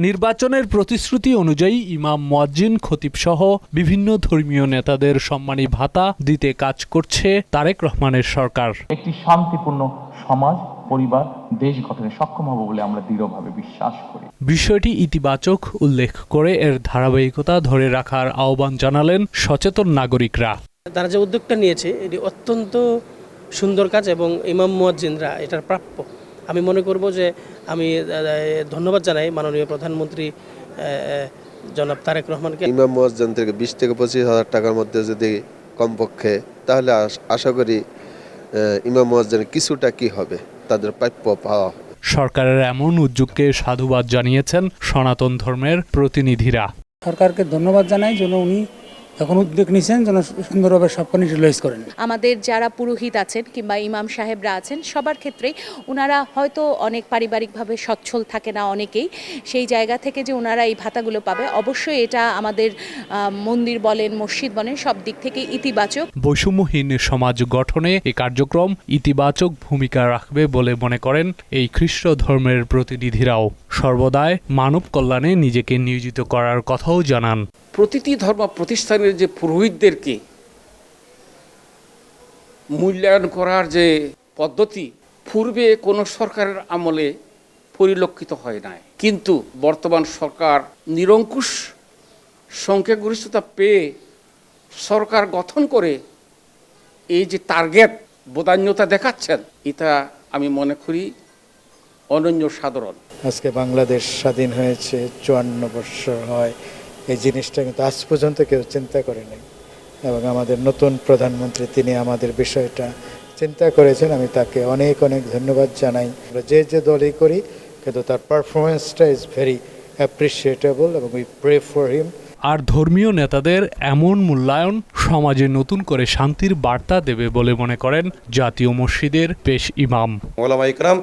নির্বাচনের প্রতিশ্রুতি অনুযায়ী ইমাম মুয়াজ্জিন খতিব সহ বিভিন্ন ধর্মীয় নেতাদের সম্মানী ভাতা দিতে কাজ করছে তারেক রহমানের সরকার। একটি শান্তিপূর্ণ সমাজ, পরিবার, দেশ গঠনে সক্ষম হবে বলে আমরা দৃঢ়ভাবে বিশ্বাস করি। বিষয়টি ইতিবাচক উল্লেখ করে এর ধারাবাহিকতা ধরে রাখার আহ্বান জানালেন সচেতন নাগরিকরা। তারা যে উদ্যোগটা নিয়েছে এটি অত্যন্ত সুন্দর কাজ এবং ইমাম মুয়াজ্জিনরা এটার প্রাপ্য। আমি মনে করব যে আমি ধন্যবাদ জানাই মাননীয় প্রধানমন্ত্রী জনাব তারেক রহমানকে। ইমাম মুয়াজ্জিন থেকে 20 থেকে 25,000 টাকার মধ্যে যদি কমপক্ষে, তাহলে আশা করি ইমাম মুয়াজ্জিনের কিছুটা কি হবে, তাদের প্রাপ্য পাওয়া। সরকারের এমন উদ্যোগকে সাধুবাদ জানিয়েছেন সনাতন ধর্মের প্রতিনিধিরা। সরকারকে ধন্যবাদ জানাই যেন উনি এখন উদ্যোগ নিয়েছেন যেন সুন্দরভাবে সবখানে ইউটিলাইজ করেন। আমাদের যারা পুরোহিত আছেন কিংবা ইমাম সাহেবরা আছেন সবার ক্ষেত্রেই ওনারা হয়তো অনেক পারিবারিকভাবে সচ্ছল থাকে না অনেকেই, সেই জায়গা থেকে যে ওনারা এই ভাতাগুলো পাবে অবশ্যই এটা আমাদের মন্দির বলেন মসজিদ বলেন সব দিক থেকে ইতিবাচক। বৈষম্যহীন সমাজ গঠনে এই কার্যক্রম ইতিবাচক ভূমিকা রাখবে বলে মনে করেন এই খ্রিস্ট ধর্মের প্রতিনিধিরাও। সর্বদাই মানব কল্যাণে নিজেকে নিয়োজিত করার কথাও জানান। প্রতিটি ধর্ম প্রতিষ্ঠানের যে পুরোহিতদেরকে মূল্যায়ন করার যে পদ্ধতি পূর্বে কোনো সরকারের আমলে পরিলক্ষিত হয় নাই, কিন্তু বর্তমান সরকার নিরঙ্কুশ সংখ্যাগরিষ্ঠতা পেয়ে সরকার গঠন করে এই যে টার্গেট বদান্যতা দেখাচ্ছেন, এটা আমি মনে করি অনন্য সাধারণ। আজকে বাংলাদেশ স্বাধীন হয়েছে 54 বছর হয়, এই জিনিসটা কিন্তু আজ পর্যন্ত কেউ চিন্তা করেনি এবং আমাদের নতুন প্রধানমন্ত্রী তিনি আমাদের বিষয়টা চিন্তা করেছেন। আমি তাকে অনেক অনেক ধন্যবাদ জানাই। আমরা যে দলই করি কিন্তু তার পারফরমেন্সটা ইজ ভেরি অ্যাপ্রিসিয়েটেবল এবং উই প্রে ফর হিম। আর ধর্মীয় নেতাদের এমন মূল্যায়ন সমাজে নতুন করে শান্তির বার্তা দেবে বলে মনে করেন জাতীয় মসজিদের পেশ ইমাম। ওলামা ইকরাম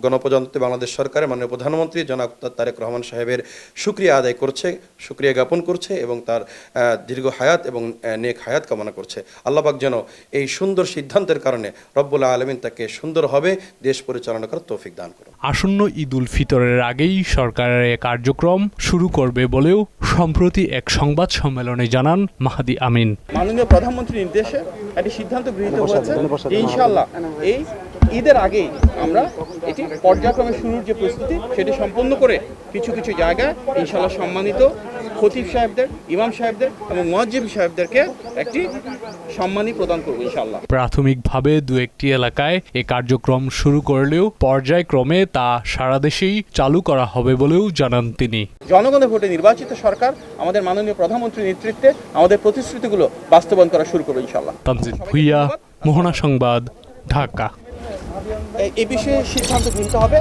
গণপ্রজাতন্ত্রী বাংলাদেশ সরকারের মাননীয় প্রধানমন্ত্রী জনাব তারেক রহমান সাহেবের শুকরিয়া আদায় করছে, শুকরিয়া জ্ঞাপন করছে এবং তার দীর্ঘ হায়াত এবং নেক হায়াত কামনা করছে। আল্লাহ পাক যেন এই সুন্দর সিদ্ধান্তের কারণে রব্বুল আলামিন তাকে সুন্দরভাবে দেশ পরিচালনা করার তৌফিক দান করুন। আসন্ন ঈদ উল ফিতরের আগেই সরকারের এই কার্যক্রম শুরু করবে বলেও সম্প্রতি এক সংবাদ সম্মেলনে জানান মাহাদি আমিন। মাননীয় প্রধানমন্ত্রীর নির্দেশে একটি সিদ্ধান্ত গৃহীত হয়েছে ইনশাআল্লাহ এই ঈদের আগেই আমরা এটি পর্যায়ক্রমে শুরুর যে প্রস্তুতি সেটি সম্পন্ন করে কিছু কিছু জায়গায় ইনশাআল্লাহ সম্মানিত খতিব সাহেবদের, ইমাম সাহেবদের এবং মুয়াজ্জিন সাহেবদেরকে একটি সম্মানী প্রদান করব ইনশাআল্লাহ। প্রাথমিকভাবে দু একটি এলাকায় এই কার্যক্রম শুরু করলেও পর্যায়ক্রমে তা সারা দেশেই চালু করা হবে বলেও জানান তিনি। জনগণের ভোটে নির্বাচিত সরকার আমাদের মাননীয় প্রধানমন্ত্রীর নেতৃত্বে আমাদের প্রতিশ্রুতিগুলো বাস্তবায়ন করা শুরু করবে ইনশাআল্লাহ। তানজিল ভুইয়া, মোহনা সংবাদ, ঢাকা। এই বিষয়ে সিদ্ধান্ত নিতে হবে।